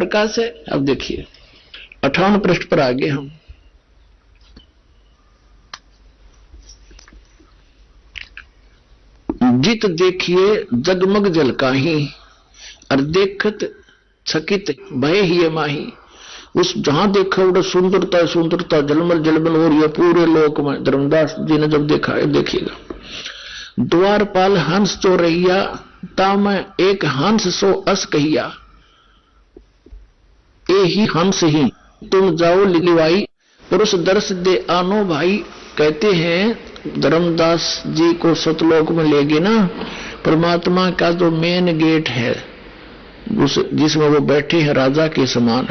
प्रकाश है। अब देखिए 58 पृष्ठ पर आगे हम। जित देखिए जगमग जलकाही, और देखत छकित भय ही माही। उस जहां देखा उधर सुंदरता सुंदरता जलमल जलमल हो रही है पूरे लोक में। धर्मदास जी ने जब देखा है, देखिएगा। द्वारपाल हंस तो रहिया, ताम एक हंस सो अस कहिया। ए ही हंस ही तुम जाओ लिलिवाई, पुरुष दर्श दे आनो भाई। कहते हैं धर्मदास जी को सतलोक में ले गए ना, परमात्मा का जो मेन गेट है जिसमें वो बैठे हैं राजा के समान,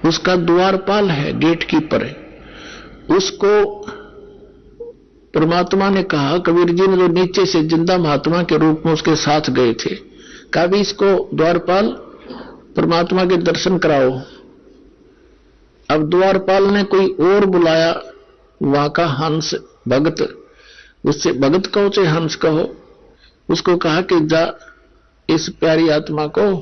उसका द्वारपाल है, गेट कीपर है। उसको परमात्मा ने कहा, कबीर जी ने जो नीचे से जिंदा महात्मा के रूप में उसके साथ गए थे, कहा भी इसको द्वारपाल परमात्मा के दर्शन कराओ। अब द्वारपाल ने कोई और बुलाया, वहां का हंस भगत, उससे भगत कहो चाहे हंस कहो, उसको कहा कि जा इस प्यारी आत्मा को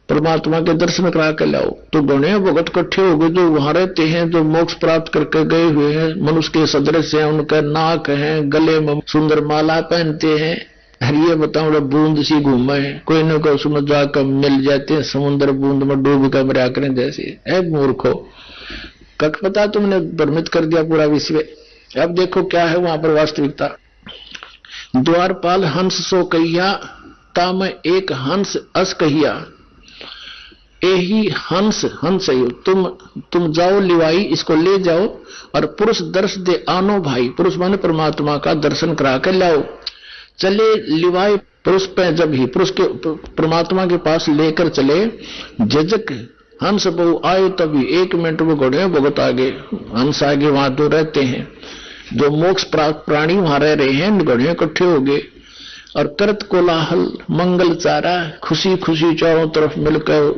परमात्मा के दर्शन करा के लाओ। तो गणे भगत इकट्ठे हो गए जो वहां रहते हैं, जो मोक्ष प्राप्त करके गए हुए हैं, मनुष्य के सदृश हैं, उनका नाक है, गले में सुंदर माला पहनते हैं। अरे ये बताओ बूंद सी घूमे, कोई न कोई उसमें जाकर मिल जाते हैं, समुद्र बूंद में डूब कर मरा करें जैसे। है मूर्खो, कक पता तुमने भ्रमित कर दिया पूरा विश्व। अब देखो क्या है वहां पर वास्तविकता। द्वारपाल हंस सो कहिया, ताम एक हंस अस कहिया। यही हंस हंस है, तुम जाओ लिवाई, इसको ले जाओ, और पुरुष दर्श दे आनो भाई। पुरुष माने परमात्मा का दर्शन करा कर लाओ। चले लिवाई पुरुष पे, जब ही पुरुष के परमात्मा के पास लेकर चले, जजक हंस बहु आए, तभी 1 मिनट में घोड़े भगत आगे, हंस आगे। वहां तो रहते हैं जो मोक्ष प्राप्त प्राणी वहां रह रहे हैं, घोड़े इकट्ठे हो गए और करत कोलाहल मंगल चारा, खुशी खुशी चारों तरफ मिलकर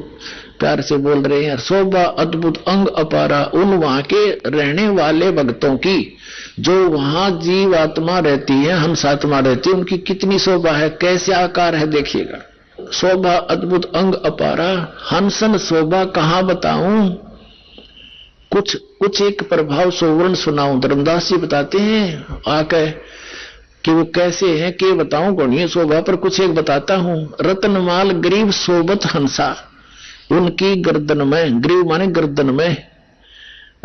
प्यार से बोल रहे हैं। शोभा अद्भुत अंग अपारा, उन वहां के रहने वाले भक्तों की, जो वहां जीव आत्मा रहती है, हंस आत्मा रहती है, उनकी कितनी शोभा है, कैसे आकार है देखिएगा। शोभा अद्भुत अंग अपारा, हंसन शोभा कहां बताऊं, कुछ एक प्रभाव सोवर्ण सुनाऊं। धर्मदास जी बताते हैं आकर कि वो कैसे हैं, के बताऊं गणीय शोभा, पर कुछ एक बताता हूं। रत्नमाल गरीब सोबत हंसा, उनकी गर्दन में, ग्रीव माने गर्दन में,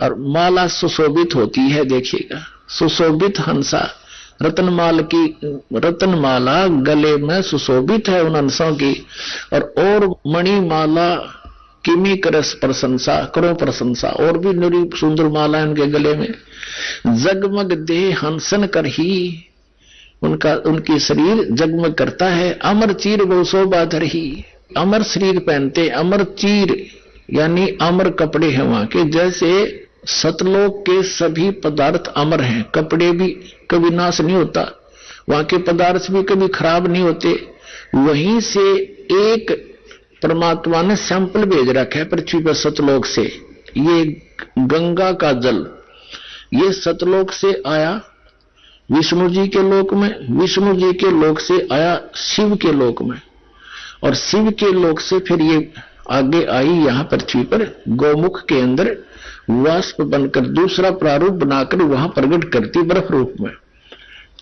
और माला सुशोभित होती है देखिएगा, सुशोभित हंसा। रत्नमाल की रत्नमाला गले में सुशोभित है उन हंसों की, और मणिमाला किमी करस प्रशंसा, करो प्रशंसा, और भी निरी सुंदर माला उनके गले में। जगमग देह हंसन कर ही, उनकी शरीर जगमग करता है। अमर चीर बहु शोभा धर ही, अमर शरीर पहनते, अमर चीर यानी अमर कपड़े हैं वहां के। जैसे सतलोक के सभी पदार्थ अमर हैं, कपड़े भी कभी नाश नहीं होता, वहां के पदार्थ भी कभी खराब नहीं होते। वहीं से एक परमात्मा ने सैंपल भेज रखा है पृथ्वी पर सतलोक से। ये गंगा का जल, ये सतलोक से आया विष्णु जी के लोक में, विष्णु जी के लोक से आया शिव के लोक में, और शिव के लोक से फिर ये आगे आई यहाँ पृथ्वी पर गौमुख के अंदर वाष्प बनकर दूसरा प्रारूप बनाकर वहां प्रकट करती बर्फ रूप में,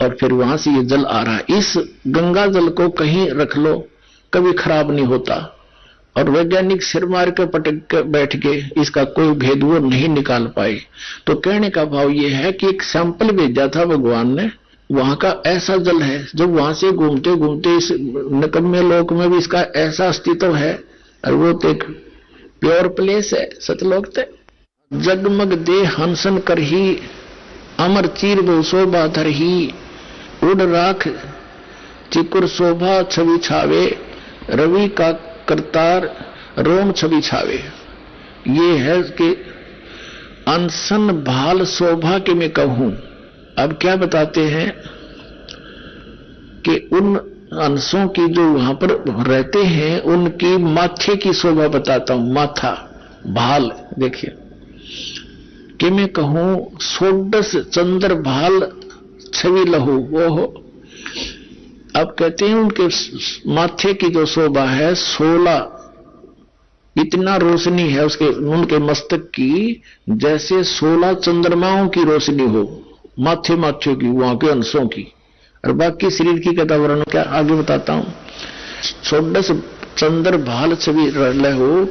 और फिर वहां से ये जल आ रहा है। इस गंगा जल को कहीं रख लो कभी खराब नहीं होता, और वैज्ञानिक सिर मार कर पटक कर बैठ गए, इसका कोई भेद वो नहीं निकाल पाए। तो कहने का भाव ये है कि एक सैंपल भेजा था भगवान ने, वहां का ऐसा जल है, जब वहां से घूमते घूमते इस निकम्मे लोक में भी इसका ऐसा अस्तित्व है, और वो तो एक प्योर प्लेस है सतलोक। जगमग दे हंसन कर ही, अमर चीर बहु शोभा धर ही। उड़ राख चिकुर शोभा छवि छावे, रवि का करतार रोम छवि छावे। ये है कि अनसन भाल शोभा के मैं कहूं। अब क्या बताते हैं कि उन अंशों की जो वहां पर रहते हैं उनकी माथे की शोभा बताता हूं। माथा भाल देखिए कि मैं कहूं, सोडस चंद्र भाल छवि लहू वो हो। अब कहते हैं उनके माथे की जो शोभा है 16 इतना रोशनी है उसके उनके मस्तक की, जैसे 16 चंद्रमाओं की रोशनी हो माथे माथे की, वहां के अंशों की। और बाकी शरीर की कथा वर्णन क्या आगे बताता हूं। 16 चंद्र भाल छवि हो,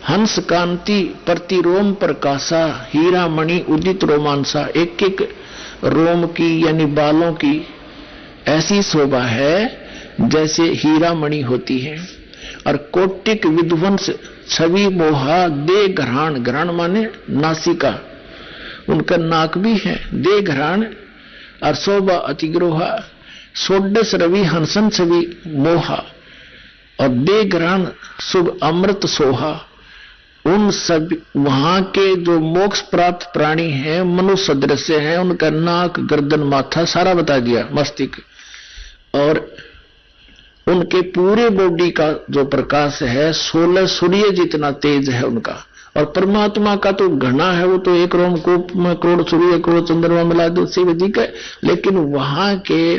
हंस कांति प्रतिरोम प्रकाशा, हीरा मणि उदित रोमांसा। एक एक रोम की यानी बालों की ऐसी शोभा है जैसे हीरा मणि होती है। और कोटिक विध्वंस छवि मोहा, दे घराण, घराण माने नासिका, उनका नाक भी है, दे घराण। और शोभा अतिग्रोहा, 16 रवि हंसन छवि मोहा, और दे घराण शुभ अमृत सोहा। उन सब वहां के जो मोक्ष प्राप्त प्राणी हैं, मनुष्य सदृश्य हैं, उनका नाक गर्दन माथा सारा बता दिया, मस्तिष्क। और उनके पूरे बॉडी का जो प्रकाश है 16 सूर्य जितना तेज है उनका। और परमात्मा का तो घना है, वो तो एक रोम को करोड़ सूर्य करोड़ चंद्रमा मिला दो उससे अधिक है। लेकिन वहां के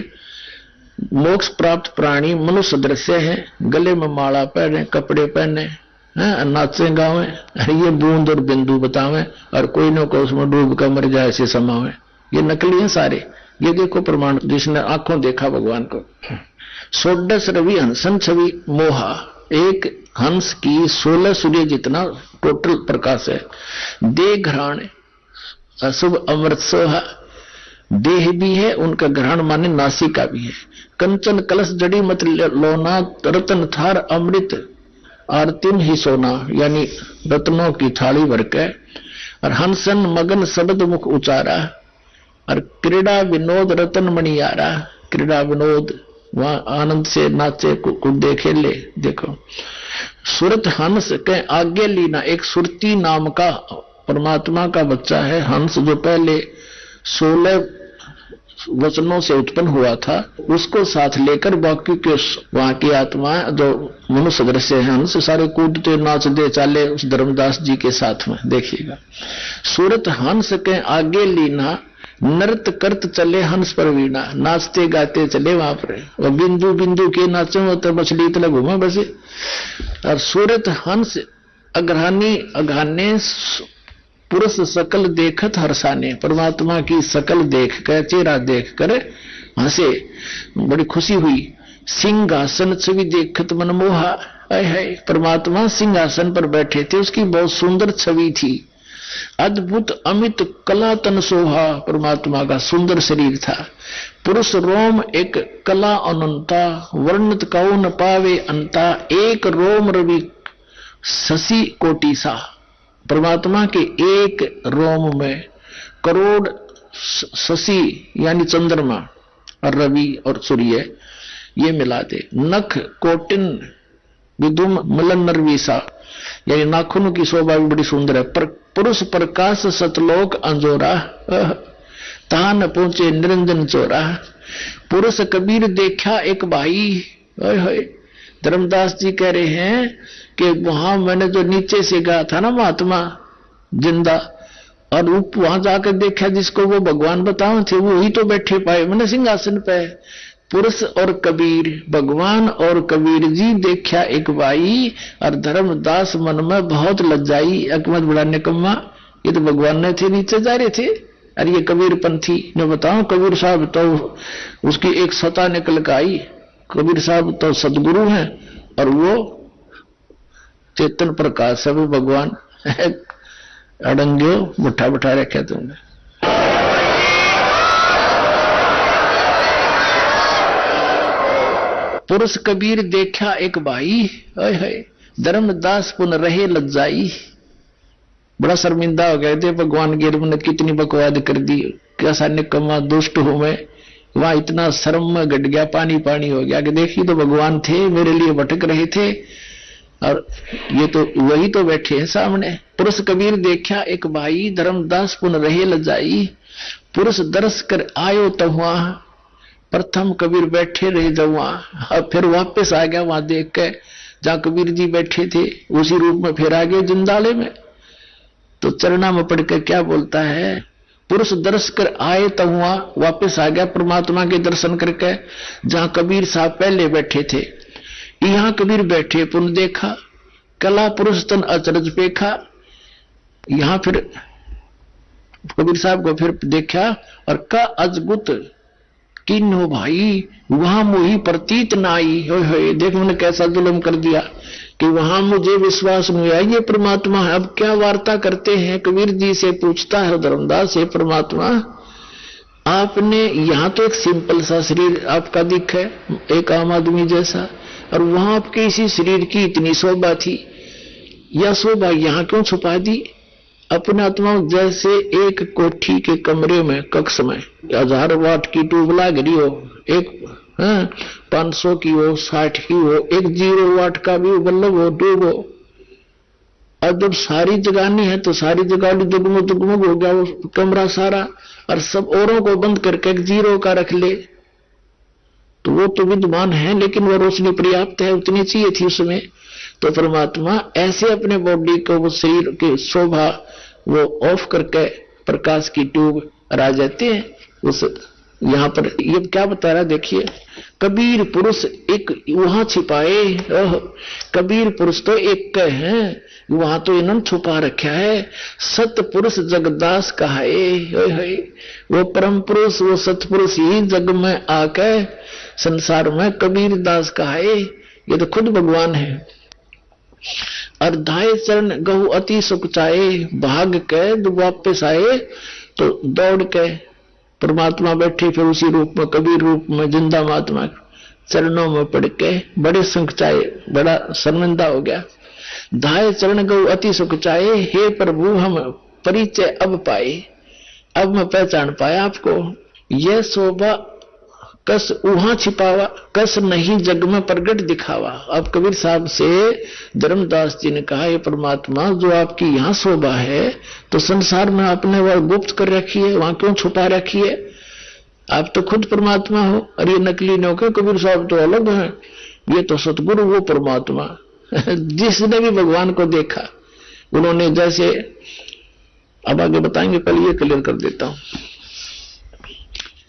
मोक्ष प्राप्त प्राणी मनुष्य सदृश्य है, गले में माला पहने, कपड़े पहने, नाचे गावे, ये बूंद और बिंदु बतावे, और कोई न कोई उसमें डूब कर मर जाए ऐसे समावे। ये नकली है सारे। ये देखो प्रमाण, जिसने आंखों देखा भगवान को। 16 रवि हंसन छवि मोहा, एक हंस की 16 सूर्य जितना टोटल प्रकाश है। दे घराण अशुभ अमृत सोहा, देह भी है उनका, घराण माने नासिका भी है। कंचन कलश जड़ी मत लोना, रतन थार अमृत आरतिन ही सोना, यानी रत्नों की थाली भर के। और हंसन मगन शब्द मुख उचारा, और क्रीड़ा विनोद रतन मणियारा। क्रीड़ा विनोद वहां आनंद से नाचे कूदे खेले। देखो सुरत हंस के आगे लीना, एक सुरती नाम का परमात्मा का बच्चा है हंस, जो पहले 16 वचनों से उत्पन्न हुआ था, उसको साथ लेकर बाकी के वहां की आत्मा जो मनुष्य सदृश्य है हंस, सारे कूदते नाचते चाले उस धर्मदास जी के साथ में। देखिएगा, सूरत हंस के आगे लीना, नृत्य करत चले हंस पर वीणा, नाचते गाते चले वहां पर। और बिंदु बिंदु के नाचो तो मछली इतना घूमा बसे। और सूरत हंस अग्रहानी अघाने, पुरुष सकल देखत हर्षाने, परमात्मा की सकल देख कर, चेहरा देख कर हंसे, बड़ी खुशी हुई। सिंहासन छवि देखत मनमोहा, है परमात्मा सिंहासन पर बैठे थे, उसकी बहुत सुंदर छवि थी। अद्भुत अमित कला तन सोहा, परमात्मा का सुंदर शरीर था। पुरुष रोम एक कला अनंता, वर्णित कौन पावे अंता, एक रोम रवि शशि कोटि सा। परमात्मा के एक रोम में करोड़ शशि यानी चंद्रमा और रवि और सूर्य ये मिला दे। नख कोटिन विदुम मलन नरवीसा, यानी नाखून की शोभा भी बड़ी सुंदर है। पर पुरुष प्रकाश सतलोक अंजोरा, तान पहुंचे निरंजन चोरा। पुरुष कबीर देखा एक भाई, धर्मदास जी कह रहे हैं कि वहां मैंने जो नीचे से गया था ना महात्मा जिंदा, और वहां जाकर देखा जिसको वो भगवान बताओ थे, वो ही तो बैठे पाए मैंने सिंहासन पे। पुरुष और कबीर, भगवान और कबीर जी देखा एक भाई, और धर्मदास मन में बहुत लज्जाई, अकमत बढ़ाने कम्मा, ये तो भगवान ने थे नीचे जा रहे थे, और ये कबीर पंथी ने बताओ। कबीर साहब तो उसकी एक सता निकल कर आई, कबीर साहब तो सदगुरु हैं, और वो चेतन प्रकाश है, वो भगवान अड़ंगे मुठा बिठा रखे तुमने। पुरुष कबीर देखा एक भाई, धर्मदास पुन रहे लज्जाई। बड़ा शर्मिंदा हो गए थे, भगवान गिर ने कितनी बकवाद कर दी, कैसा निकम्मा दुष्ट हूं मैं। वहां इतना शर्म में घट गया, पानी पानी हो गया कि देखिए तो भगवान थे, मेरे लिए भटक रहे थे, और ये तो वही तो बैठे हैं सामने। पुरुष कबीर देखा एक भाई, धर्मदास पुन रहे लजाई। पुरुष दर्श कर आयो तो वहां, प्रथम कबीर बैठे रहे जब वहां, अब फिर वापस आ गया वहां देख के जहां कबीर जी बैठे थे, उसी रूप में फिर आ गए जिंदाले में। तो चरणा में पढ़कर क्या बोलता है, पुरुष दर्श कर आए तो वहां वापस आ गया परमात्मा के दर्शन करके जहां कबीर साहब पहले बैठे थे। यहां कबीर बैठे, पुन देखा कला पुरुष तन अचरज पेखा। यहां फिर कबीर साहब को फिर देखा और का अजगुत किन्हो भाई वहां मोही प्रतीत न आई। हो देख मैंने कैसा जुल्म कर दिया कि वहां मुझे विश्वास नहीं आया ये परमात्मा है। अब क्या वार्ता करते हैं, कबीर जी से पूछता है धर्मदास से, परमात्मा आपने यहां तो एक सिंपल सा शरीर आपका दिख है, एक आम आदमी जैसा, और वहां आपके इसी शरीर की इतनी शोभा थी, यह शोभा यहां क्यों छुपा दी? अपने आत्मा जैसे एक कोठी के कमरे में कक्ष में 1000 वाट की ट्यूब लग रही हो, एक 500 की हो, 60 की हो, एक 0 वाट का भी बल्ब हो, ट्यूब हो, और जब सारी जगानी है तो सारी जगह जगमग जगमग हो गया वो कमरा सारा, और सब औरों को बंद करके एक 0 का रख ले तो वो तो विद्यमान है लेकिन वो रोशनी पर्याप्त है, उतनी चाहिए थी उसमें। तो परमात्मा ऐसे अपने बॉडी को वो शरीर की शोभा वो ऑफ करके प्रकाश की ट्यूब आ जाते हैं उस। यहां पर ये क्या बता रहा है देखिए, कबीर पुरुष एक वहां छिपाए, कबीर पुरुष तो एक के हैं, वहां तो इन्होंने छुपा रखा है। सत पुरुष जगदास कहाए, वो परम पुरुष वो सतपुरुष ही जग में आके संसार में कबीर दास कहाए, ये तो खुद भगवान है। अर्धाए चरण गहु अति सुख चाहे, भाग के जब वापस आए तो दौड़ के परमात्मा बैठे फिर उसी रूप में कबीर रूप में जिंदा महात्मा चरणों में पड़ के बड़े सुख चाहे, बड़ा शर्मिंदा हो गया। धाये चरण गौ अति सुख चाहे, हे प्रभु हम परिचय अब पाए, अब मैं पहचान पाया आपको। यह शोभा कस वहां छिपावा, कस नहीं जग में प्रगट दिखावा। अब कबीर साहब से धर्मदास जी ने कहा, ये परमात्मा जो आपकी यहाँ शोभा है तो संसार में आपने वह गुप्त कर रखी है, वहां क्यों छुपा रखी है? आप तो खुद परमात्मा हो, और ये नकली न होकर कबीर साहब तो अलग हैं, ये तो सतगुरु वो परमात्मा जिसने भी भगवान को देखा उन्होंने जैसे, अब आगे बताएंगे, पहले ये क्लियर कर देता हूं।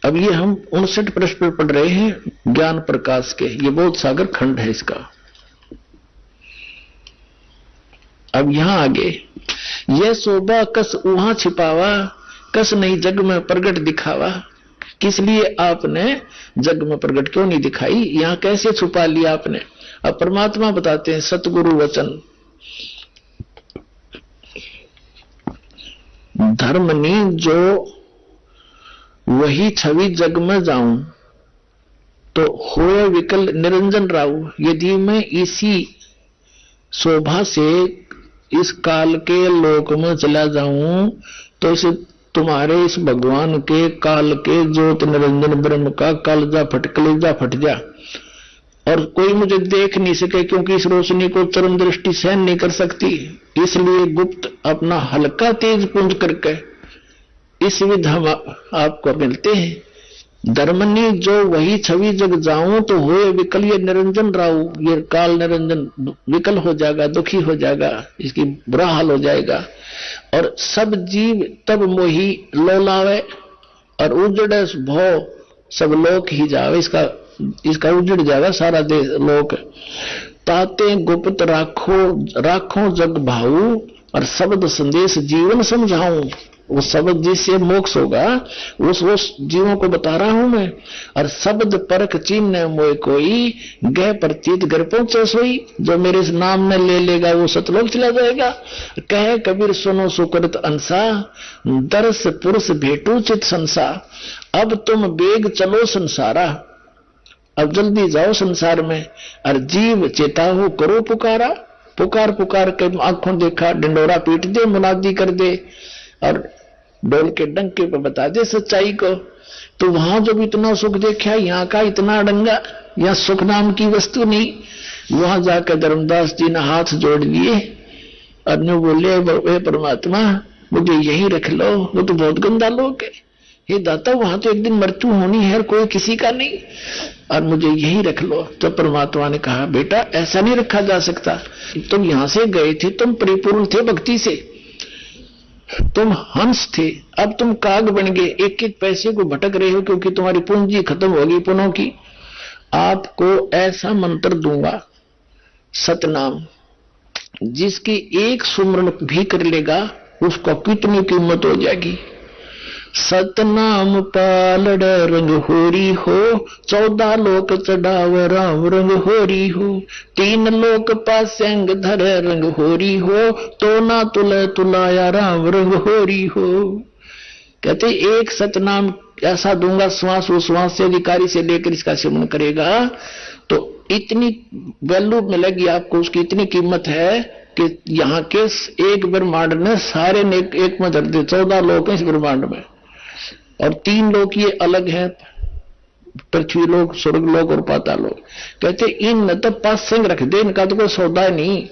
अब ये हम 59 प्रश्न पढ़ रहे हैं ज्ञान प्रकाश के, ये बहुत सागर खंड है इसका। अब यहां आगे, यह शोभा कस वहां छिपावा, कस नहीं जग में प्रगट दिखावा। किस लिए आपने जग में प्रगट क्यों नहीं दिखाई, यहां कैसे छुपा लिया आपने? अब परमात्मा बताते हैं, सतगुरु वचन धर्मनी जो वही छवि जग में जाऊं तो होए विकल निरंजन राऊ। यदि मैं इसी शोभा से इस काल के लोक में चला जाऊं तो इस तुम्हारे इस भगवान के काल के ज्योत निरंजन ब्रह्म का कलेजा फट जा, और कोई मुझे देख नहीं सके, क्योंकि इस रोशनी को चरम दृष्टि सहन नहीं कर सकती। इसलिए गुप्त अपना हल्का तेज पुंज करके इस विध हम आपको मिलते हैं। धर्मनी जो वही छवि जग जाऊं तो होए विकल ये निरंजन राऊ, ये काल निरंजन विकल हो जाएगा, दुखी हो जाएगा, इसकी बुरा हाल हो जाएगा। और सब जीव तब मोही लोलावे, और उजड़े भो सब लोक ही जावे, इसका उजड़ जाएगा सारा देश लोक। ताते गुप्त राखो जग भाऊ, और शब्द संदेश जीवन समझाऊं। वो शब्द जिससे मोक्ष होगा उस जीवों को बता रहा हूं मैं। और शब्द परख चिन्ह मोय कोई, गह प्रतीत घर पहुंचे सोई। जो मेरे इस नाम में ले लेगा वो सतलोक चला जाएगा। कहे कबीर सुनो सुकृत अंसा, दर्श पुरुष भेटू चित संसा। अब तुम बेग चलो संसारा, अब जल्दी जाओ संसार में। और जीव चेता हो करो पुकारा, पुकार पुकार के आंखों देखा, डंडोरा पीट दे, मुनादी कर दे, और डोल के डंके पर बता दे सच्चाई को। तो वहां जब इतना सुख देखा, यहाँ का इतना अड़ंगा, यहाँ सुख नाम की वस्तु नहीं। वहां जाकर धर्मदास जी ने हाथ जोड़ लिए और ने बोले, वे परमात्मा मुझे यहीं रख लो, वो तो बहुत गंदा लोग है। हे दाता, वहां तो एक दिन मृत्यु होनी है, कोई किसी का नहीं, और मुझे यहीं रख लो। तो परमात्मा ने कहा, बेटा ऐसा नहीं रखा जा सकता। तुम यहां से गए थे, तुम परिपूर्ण थे भक्ति से, तुम हंस थे, अब तुम काग बन गए, एक एक पैसे को भटक रहे हो क्योंकि तुम्हारी पूंजी खत्म होगी पुनों की। आपको ऐसा मंत्र दूंगा, सतनाम, जिसकी एक सुमरण भी कर लेगा उसको कितनी कीमत हो जाएगी। सतनाम पालड़ रंग होरी हो, 14 लोक चढ़ाव राम रंग होरी हो, 3 लोक पासेंग धर रंग होरी हो, तो ना तुले तुलाया राम रंग होरी हो। कहते एक सतनाम ऐसा दूंगा, श्वास उश्वास से अधिकारी से लेकर इसका सेवन करेगा तो इतनी वैल्यू मिलेगी आपको, उसकी इतनी कीमत है कि यहाँ के एक ब्रह्मांड ने सारे ने एक में धर दे। 14 लोग हैं इस ब्रह्मांड में और 3 लोग ये अलग हैं, पृथ्वी लोग, स्वर्ग लोग और पाताल लोग। कहते इन तो 5 सिंह रख दे, इनका तो कोई सौदा नहीं।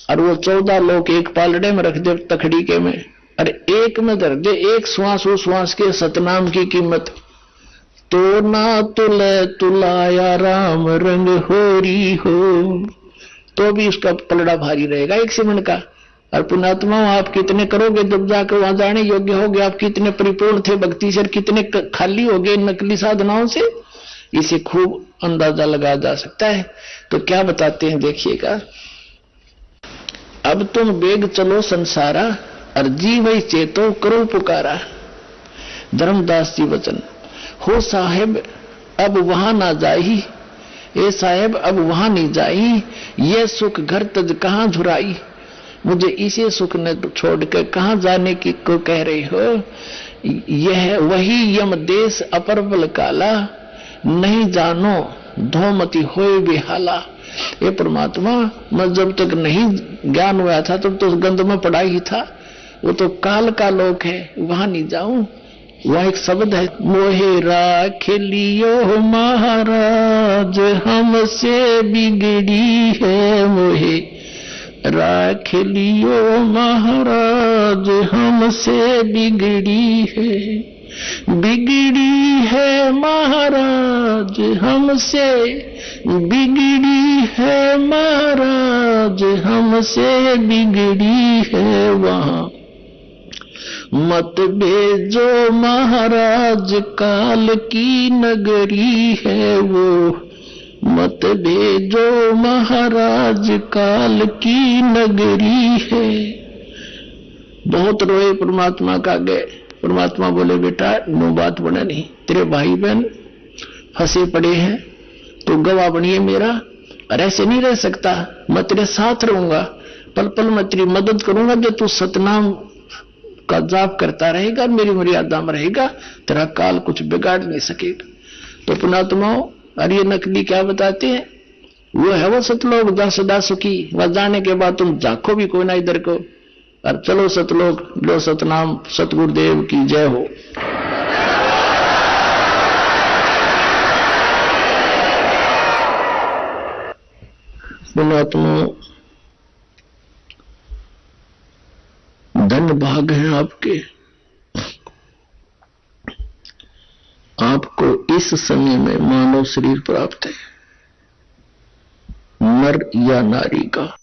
और वो 14 लोग एक पालड़े में रख दे, तखड़ीके में, अरे एक में धर दे, एक श्वास उस श्वास के सतनाम की कीमत। तो ना तुले तुलाया राम रंग होरी हो, तो भी उसका पलड़ा भारी रहेगा एक सेकंड का। और पुण्यात्मा आप कितने करोगे जब जाकर वहां जाने योग्य होगे, आप कितने परिपूर्ण थे भक्ति से, कितने खाली हो गए नकली साधनाओं से, इसे खूब अंदाजा लगाया जा सकता है। तो क्या बताते हैं देखिएगा, अब तुम बेग चलो संसारा, और जीव चेतो करो पुकारा। धर्मदास जी वचन, हो साहेब अब वहां ना जाई, ए साहेब अब वहां नहीं जाई, ये सुख घर तज कहां झुराई। मुझे इसे सुख ने छोड़कर कहां जाने की को कह रही हो। यह वही यम देश अपर बल काला, नहीं जानो धोमती होए बेहाला। ये परमात्मा, मैं जब तक नहीं ज्ञान हुआ था तब तो गंध में पड़ा ही था, वो तो काल का लोक है, वहां नहीं जाऊं। वह एक शब्द है, मोहे राख लियो महाराज हमसे बिगड़ी है, मोहे राख लियो महाराज हमसे बिगड़ी है, बिगड़ी है महाराज हमसे, बिगड़ी है महाराज हमसे बिगड़ी है। वहां मत भेजो महाराज काल की नगरी है वो, मत भेजो महाराज काल की नगरी है। बहुत रोए परमात्मा का गए। परमात्मा बोले बेटा नो बात बने नहीं, तेरे भाई बहन फंसे पड़े हैं, तो गवाह बनिए मेरा, और ऐसे नहीं रह सकता, मैं तेरे साथ रहूंगा, पल पल मैं तेरी मदद करूंगा, जो तू सतनाम का जाप करता रहेगा, मेरी मर्यादा में रहेगा, तेरा काल कुछ बिगाड़ नहीं सकेगा। तो पुणात्माओं, और ये नकली क्या बताते हैं, वो है वो सतलोक जहां सदा सुखी, वह जाने के बाद तुम झांको भी कोई ना इधर को, और चलो सतलोक, लो सतनाम, सतगुरुदेव की जय हो। पुणात्माओं, धन भाग हैं आपके, आपको इस समय में मानव शरीर प्राप्त है, नर या नारी का।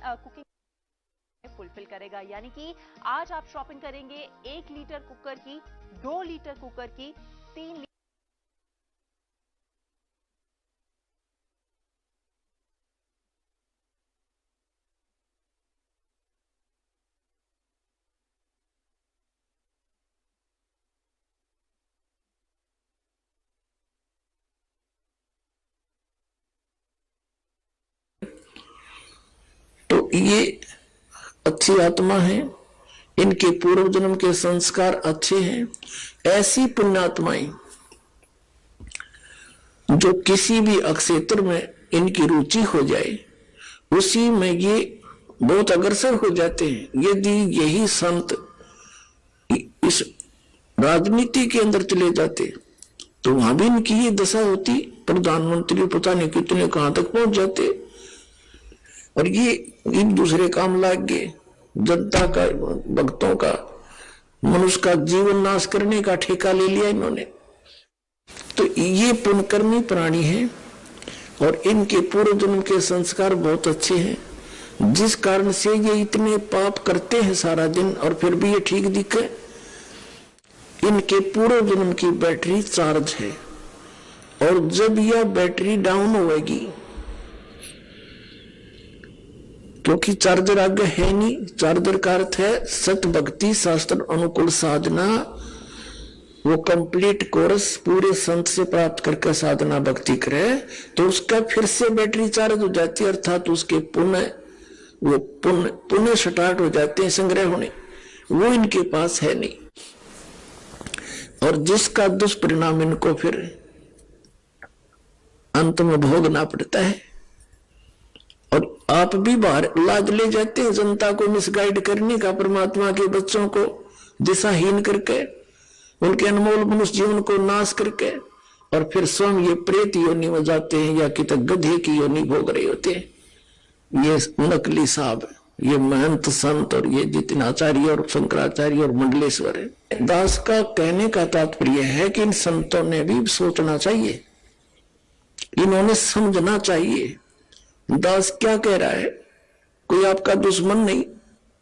कुकिंग फुलफिल करेगा। यानी कि आज आप शॉपिंग करेंगे 1 लीटर कुकर की, 2 लीटर कुकर की, 3 लीटर। तो ये अच्छी आत्मा है, इनके पूर्व जन्म के संस्कार अच्छे हैं। ऐसी पुण्यात्माएं जो किसी भी अक्षेत्र में इनकी रुचि हो जाए उसी में ये बहुत अग्रसर हो जाते हैं। यदि यही संत इस राजनीति के अंदर चले जाते तो वहां भी इनकी ये दशा होती, प्रधानमंत्री पता नहीं कितने कहां तक पहुंच जाते। और ये एक दूसरे काम लाग गए, जनता का, भक्तों का, मनुष्य का जीवन नाश करने का ठेका ले लिया इन्होंने। तो ये पुण्यकर्मी प्राणी है और इनके पूर्व जन्म के संस्कार बहुत अच्छे हैं, जिस कारण से ये इतने पाप करते हैं सारा दिन और फिर भी ये ठीक दिखे। इनके पूर्व जन्म की बैटरी चार्ज है और जब यह बैटरी डाउन होगी, क्योंकि चार्जर आगे है नहीं, चार्जर का अर्थ है सत भक्ति शास्त्र अनुकूल साधना, वो कंप्लीट कोर्स पूरे संत से प्राप्त करके साधना भक्ति करे तो उसका फिर से बैटरी चार्ज हो जाती है, अर्थात उसके पुण्य स्टार्ट हो जाते हैं संग्रह होने। वो इनके पास है नहीं और जिसका दुष्परिणाम इनको फिर अंत में भोगना पड़ता है। और आप भी बाहर लाज ले जाते हैं जनता को मिसगाइड करने का, परमात्मा के बच्चों को दिशाहीन करके, उनके अनमोल मनुष्य जीवन को नाश करके, और फिर स्वयं ये प्रेत योनि में जाते हैं या कि गधे की योनि भोग रहे होते हैं। ये नकली साहब, ये महंत संत और ये जितने आचार्य और शंकराचार्य और मंडलेश्वर है। दास का कहने का तात्पर्य है कि इन संतों ने भी सोचना चाहिए, इन्होंने समझना चाहिए। दास क्या कह रहा है, कोई आपका दुश्मन नहीं,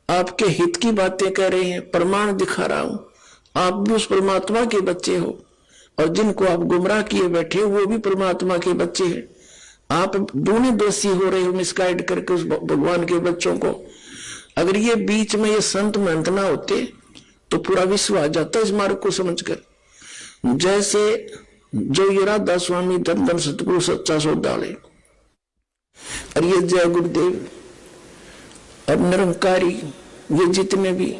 आपके हित की बातें कह रहे हैं, प्रमाण दिखा रहा हूं। आप भी उस परमात्मा के बच्चे हो और जिनको आप गुमराह किए बैठे वो भी परमात्मा के बच्चे हैं। आप दोनों दोषी हो रहे हो मिसगाइड करके उस भगवान के बच्चों को। अगर ये बीच में ये संत महंत ना होते तो पूरा विश्व आ जाता इस मार्ग को समझकर। जैसे जो ये राधा स्वामी धन धन सतगुरु सच्चा सौदाले और ये जय गुरुदेव और निरंकारी, ये जितने भी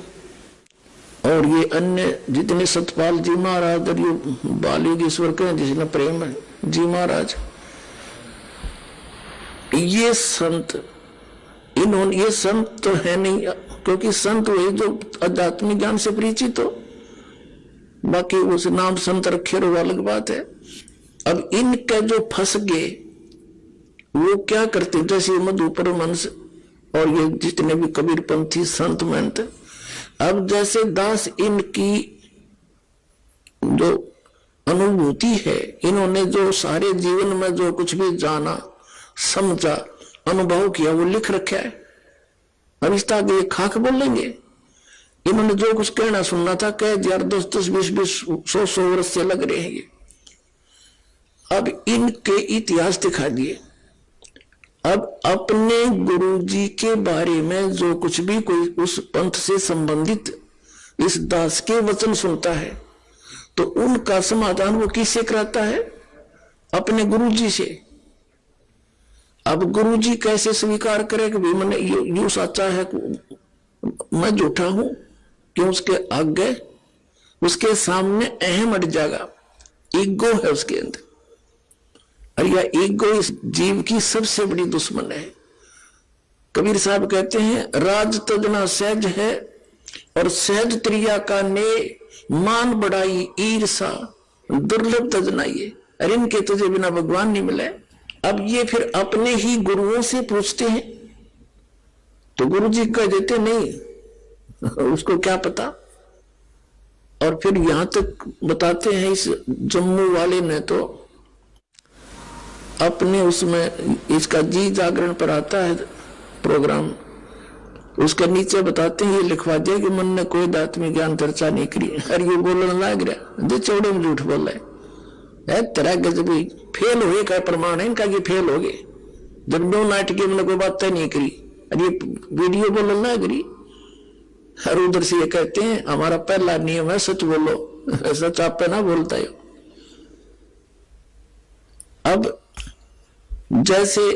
और ये अन्य जितने सतपाल जी महाराज और ये बालयोगेश्वर के जिसने प्रेम है जी महाराज, ये संत, इन्होंने, ये संत तो है नहीं, क्योंकि संत वही जो आध्यात्मिक ज्ञान से परिचित हो, बाकी उस नाम संत रखे वो अलग बात है। अब इनके जो फंस गए वो क्या करते, जैसे मधु परमहंस और ये जितने भी कबीरपंथी संत महंत, अब जैसे दास इनकी जो अनुभूति है, इन्होंने जो सारे जीवन में जो कुछ भी जाना समझा अनुभव किया वो लिख रखा है। अब इस तरह ये खाक बोल लेंगे, इन्होंने जो कुछ कहना सुनना था कह दिया, 10-10, 20-20, 100-100 वर्ष से लग रहे हैं ये। अब इनके इतिहास दिखा दिए। अब अपने गुरुजी के बारे में जो कुछ भी कोई उस पंथ से संबंधित इस दास के वचन सुनता है तो उनका समाधान वो किससे कराता है, अपने गुरुजी से। अब गुरुजी कैसे स्वीकार करे कि मैंने यू सच्चा है मैं झूठा हूं, क्यों उसके आगे उसके सामने अहम अट जाएगा, ईगो है उसके अंदर। और यह ईगो इस जीव की सबसे बड़ी दुश्मन है। कबीर साहब कहते हैं राज तजना सहज है और सहज त्रिया का ने मान बढ़ाई ईर्षा दुर्लभ तजनाइए। अरे इनके तुझे बिना भगवान नहीं मिले। अब ये फिर अपने ही गुरुओं से पूछते हैं तो गुरु जी कह देते नहीं उसको क्या पता। और फिर यहां तक बताते हैं इस जम्मू वाले ने तो अपने उसमें इसका जी जागरण पर आता है प्रोग्राम, उसके नीचे बताते हैं, ये लिखवा दिया कि मन ने कोई आत्मिक ज्ञान चर्चा नहीं करी। अरे ये बोलने लग रहा दे चौड़े में झूठ बोल रहे तेरा गजब फेल हुए का प्रमाण है इनका कि फेल हो गए जब दो नाटक मैंने कोई बात तय नहीं करी। अरे ये वीडियो बोलने लग रही। और उधर से ये कहते हैं हमारा पहला नियम है सच बोलो, सच आप पे ना बोलता है। अब जैसे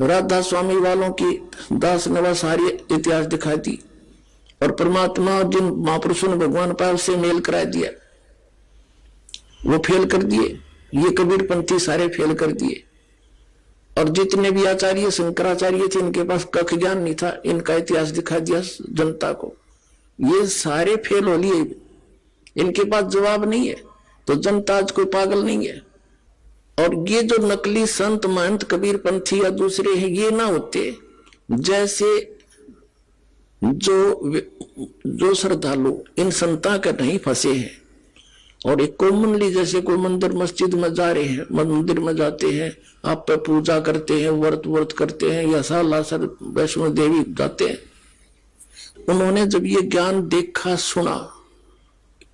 राधा स्वामी वालों की दास नवा सारी इतिहास दिखा दी और परमात्मा और जिन महापुरुषों ने भगवान पाल से मेल करा दिया वो फेल कर दिए। ये कबीर पंथी सारे फेल कर दिए। और जितने भी आचार्य शंकराचार्य थे इनके पास कख ज्ञान नहीं था, इनका इतिहास दिखा दिया जनता को। ये सारे फेल हो लिए, इनके पास जवाब नहीं है। तो जनता आज कोई पागल नहीं है। और ये जो नकली संत महंत कबीर पंथी या दूसरे हैं ये ना होते, जैसे जो श्रद्धालु इन संता का नहीं फंसे हैं और एक कॉमनली जैसे कोई मंदिर मस्जिद में जा रहे हैं, मंदिर में जाते हैं, आप पे पूजा करते हैं, व्रत करते हैं या सालासर वैष्णो देवी जाते हैं, उन्होंने जब ये ज्ञान देखा सुना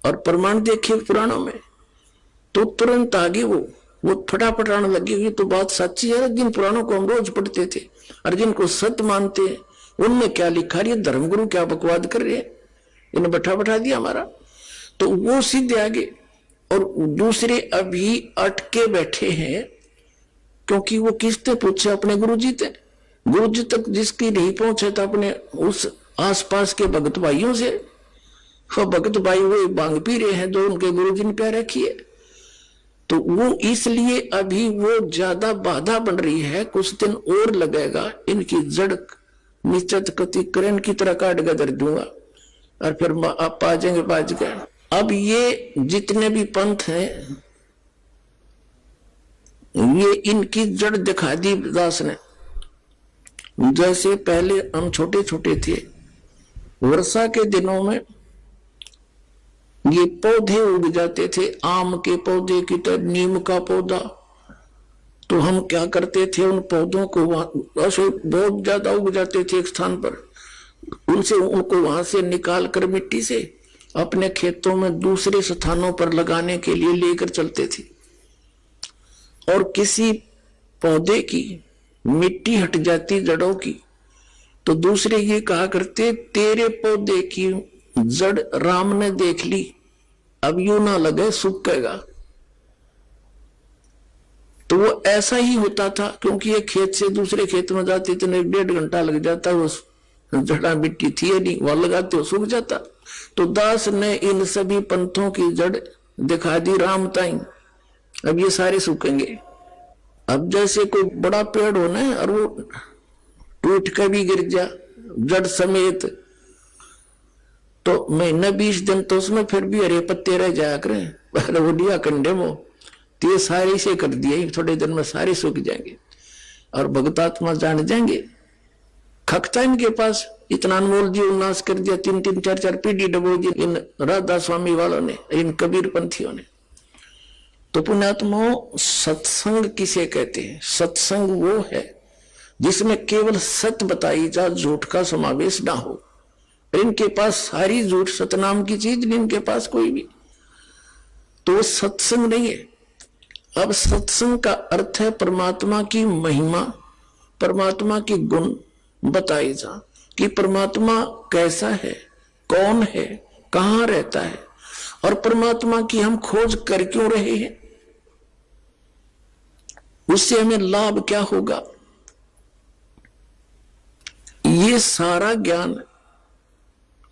और प्रमाण देखे पुराणों में तो तुरंत आगे वो फटाफट आने लगे। ये तो बात सच्ची है, जिन पुराणों को हम रोज पढ़ते थे और जिनको सत्य मानते हैं उनमें क्या लिखा रही है, धर्मगुरु क्या बकवाद कर रहे हैं, इन्हें बैठा दिया हमारा। तो वो सीधे आगे। और दूसरे अभी अटके बैठे हैं क्योंकि वो किससे पूछे, अपने गुरुजी से। गुरुजी तक जिसकी नहीं पहुंचे तो अपने उस आसपास के भगत भाइयों से। वो भगत भाई वो बांग पी रहे हैं जो उनके गुरुजी ने प्यार रखी है। तो वो इसलिए अभी वो ज्यादा बाधा बन रही है, कुछ दिन और लगेगा, इनकी जड़ निश्चित कति करें की तरह काट के धर दूंगा और फिर आप आ जाएंगे बाज गए। अब ये जितने भी पंथ हैं ये इनकी जड़ दिखा दी दास ने। जैसे पहले हम छोटे छोटे थे, वर्षा के दिनों में ये पौधे उग जाते थे, आम के पौधे की तरह, नीम का पौधा। तो हम क्या करते थे, उन पौधों को ऐसे बहुत ज्यादा उग जाते थे एक स्थान पर, उनको वहां से निकाल कर मिट्टी से अपने खेतों में दूसरे स्थानों पर लगाने के लिए लेकर चलते थे। और किसी पौधे की मिट्टी हट जाती जड़ों की तो दूसरे ये कहा करते, तेरे पौधे की जड़ राम ने देख ली, अब यूं ना लगे सूखेगा। तो वो ऐसा ही होता था क्योंकि ये खेत से दूसरे खेत में जाते थे, 1.5 घंटा लग जाता, वो जड़ा मिट्टी थी नहीं, वहां लगाते हो सूख जाता। तो दास ने इन सभी पंथों की जड़ दिखा दी राम ताई, अब ये सारे सूखेंगे। अब जैसे कोई बड़ा पेड़ होना है और वो टूट कर भी गिर जा जड़ समेत, तो महीना 20 दिन तो उसमें फिर भी हरे पत्ते रह जाया करें, वो दिया कंडे में, तो ये सारे से कर दिए, थोड़े दिन में सारे सूख जाएंगे और भगतात्मा जान जाएंगे। खकता इनके पास इतना अनमोल जीव नाश कर दिया, 3-3 4-4 पीढ़ी डबो दी इन राधा स्वामी वालों ने, इन कबीर पंथियों ने। तो पुण्यात्माओं, सत्संग किसे कहते हैं? सत्संग वो है जिसमें केवल सत्य बताई जा, झूठ का समावेश ना हो। इनके पास सारी झूठ, सतनाम की चीज नहीं इनके पास कोई भी, तो सत्संग नहीं है। अब सत्संग का अर्थ है परमात्मा की महिमा, परमात्मा की गुण बताई जा कि परमात्मा कैसा है, कौन है, कहां रहता है और परमात्मा की हम खोज कर क्यों रहे हैं, उससे हमें लाभ क्या होगा, ये सारा ज्ञान।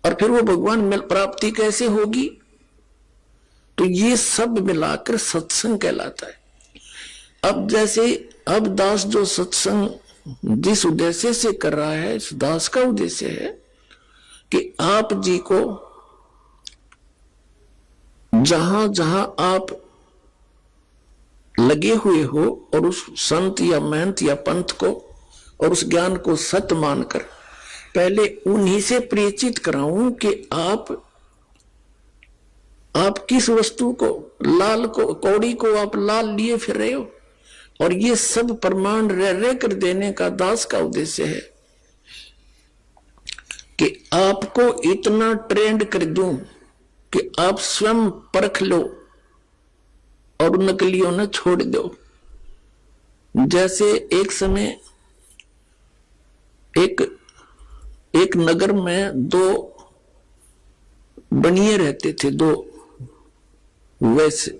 और फिर वो भगवान में प्राप्ति कैसे होगी, तो ये सब मिलाकर सत्संग कहलाता है। अब जैसे अब दास जो सत्संग जिस उद्देश्य से कर रहा है, इस दास का उद्देश्य है कि आप जी को जहां जहां आप लगे हुए हो और उस संत या महंत या पंथ को और उस ज्ञान को सत्य मानकर पहले उन्हीं से परिचित कराऊं कि आप किस वस्तु को, लाल को, कौड़ी को आप लाल लिए फिर रहे हो, और ये सब प्रमाण रह कर देने का दास का उद्देश्य है। कि आपको इतना ट्रेंड कर दूं कि आप स्वयं परख लो और नकलियों ने छोड़ दो। जैसे एक समय एक नगर में दो बनिए रहते थे, दो वैसे,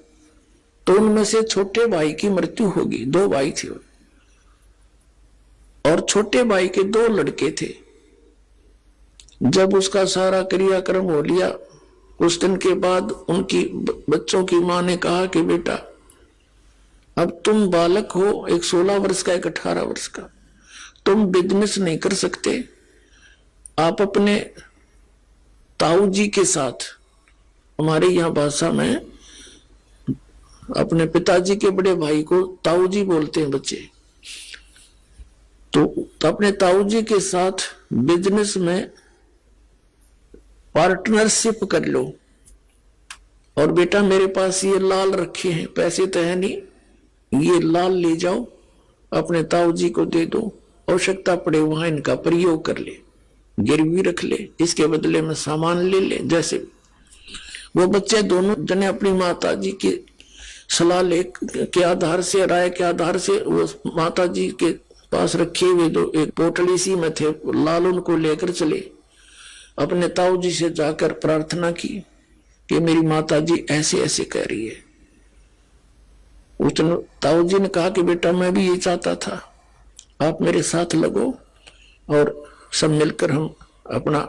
तो उनमें से छोटे भाई की मृत्यु होगी। दो भाई थे और छोटे भाई के दो लड़के थे। जब उसका सारा क्रियाक्रम हो लिया, कुछ दिन के बाद उनकी बच्चों की मां ने कहा कि बेटा अब तुम बालक हो, एक 16 वर्ष का, एक 18 वर्ष का, तुम बिजनेस नहीं कर सकते, आप अपने ताऊ जी के साथ, हमारे यहाँ भाषा में अपने पिताजी के बड़े भाई को ताऊ जी बोलते हैं बच्चे, तो अपने ताऊ जी के साथ बिजनेस में पार्टनरशिप कर लो। और बेटा मेरे पास ये लाल रखे हैं, पैसे तो है नहीं, ये लाल ले जाओ, अपने ताऊ जी को दे दो, आवश्यकता पड़े वहां इनका प्रयोग कर ले, गिरवी रख ले, इसके बदले में सामान ले ले। जैसे वो बच्चे दोनों जने अपनी माता जी की सलाह ले के आधार से, राय के आधार से, वो माता जी के पास रखे हुए दो एक पोटली सी में थे लाल, उनको लेकर चले, अपने ताऊ जी से जाकर प्रार्थना की कि मेरी माता जी ऐसे ऐसे कह रही है। उसने ताऊ जी ने कहा कि बेटा मैं भी ये चाहता था, आप मेरे साथ लगो और सब मिलकर हम अपना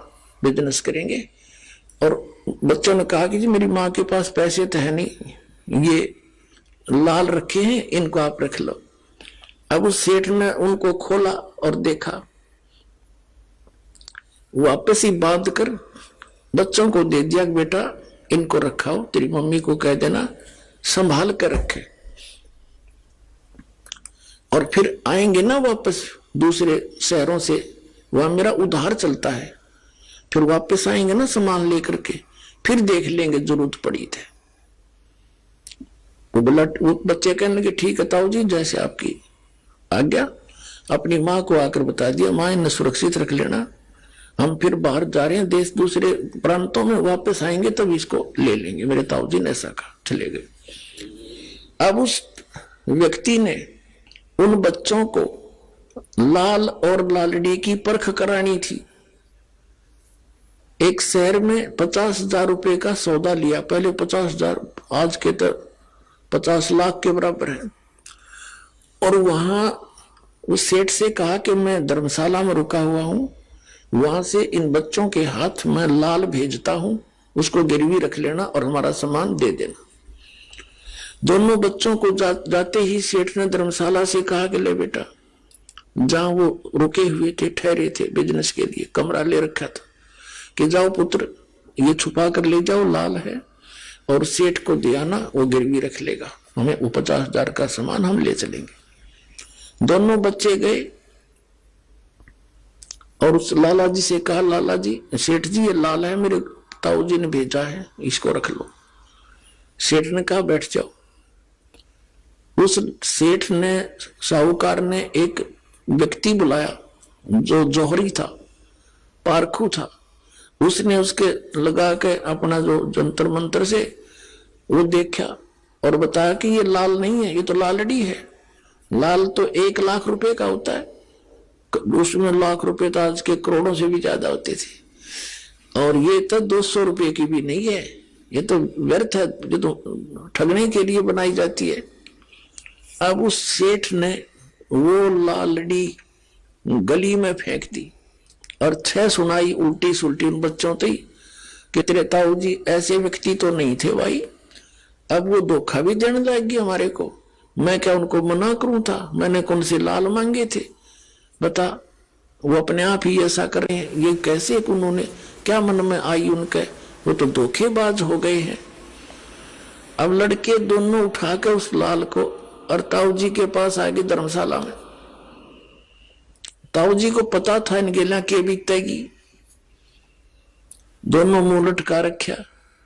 बिजनेस करेंगे। और बच्चों ने कहा कि जी मेरी माँ के पास पैसे तो है नहीं, ये लाल रखे हैं, इनको आप रख लो। अब उस सेठ ने उनको खोला और देखा, वापस ही बांध कर बच्चों को दे दिया, बेटा इनको रखाओ, तेरी मम्मी को कह देना संभाल कर रखे, और फिर आएंगे ना वापस दूसरे शहरों से, वहां मेरा उधार चलता है, फिर वापस आएंगे ना सामान लेकर के, फिर देख लेंगे जरूरत पड़ी थे। वो बच्चे कहने लगे ठीक है ताऊ जी, जैसे आपकी आज्ञा। अपनी माँ को आकर बता दिया, माँ इन्हें सुरक्षित रख लेना, हम फिर बाहर जा रहे हैं देश दूसरे प्रांतों में, वापस आएंगे तब इसको ले लेंगे। मेरे ताऊ जी ने ऐसा कहा, चले गए। अब उस व्यक्ति ने उन बच्चों को लाल और लालड़ी की परख करानी थी। एक शहर में 50,000 रुपए का सौदा लिया, पहले 50,000, आज के तो 50 लाख के बराबर है। और वहां उस सेठ से कहा कि मैं धर्मशाला में रुका हुआ हूं, वहां से इन बच्चों के हाथ में लाल भेजता हूं, उसको गिरवी रख लेना और हमारा सामान दे देना। दोनों बच्चों को जाते ही सेठ ने धर्मशाला से कहा कि ले बेटा, जहां वो रुके हुए थे, ठहरे थे बिजनेस के लिए, कमरा ले रखा था, कि जाओ पुत्र ये छुपा कर ले जाओ, लाल है, और सेठ को दे आना, वो गिरवी रख लेगा, हमें वो 50,000 का सामान हम ले चलेंगे। दोनों बच्चे गए और उस लाला जी से कहा, लाला जी, सेठ जी ये लाल है, मेरे ताऊ जी ने भेजा है, इसको रख लो। सेठ ने कहा बैठ जाओ। उस सेठ ने, साहूकार ने एक व्यक्ति बुलाया जो जौहरी था, पारखू था, उसने उसके लगा के अपना जो जंतर मंत्र से वो देखा और बताया कि ये लाल नहीं है, ये तो लालड़ी है। लाल तो 1 लाख रुपए का होता है, उसमें लाख रुपए तो आज के करोड़ों से भी ज्यादा होते थे, और ये तो 200 रुपए की भी नहीं है, ये तो व्यर्थ है, ये तो ठगने के लिए बनाई जाती है। अब उस सेठ ने वो लालड़ी गली में फेंक दी और 6 सुनाई उल्टी सुल्टी उन बच्चों तई कि तेरे ताऊ जी ऐसे व्यक्ति तो नहीं थे भाई, अब वो धोखा भी देने लगी हमारे को, मैं क्या उनको मना करूं था, मैंने कौन से लाल मांगे थे, बता, वो अपने आप ही ऐसा कर रहे हैं, ये कैसे, उन्होंने क्या मन में आई उनके, वो तो धोखेबाज हो गए हैं। अब लड़के दोनों उठाकर उस लाल को और ताऊ जी के पास आ गए धर्मशाला में। ताऊ जी को पता था इन गेला के बीतेगी, दोनों मुंह लटका रखा,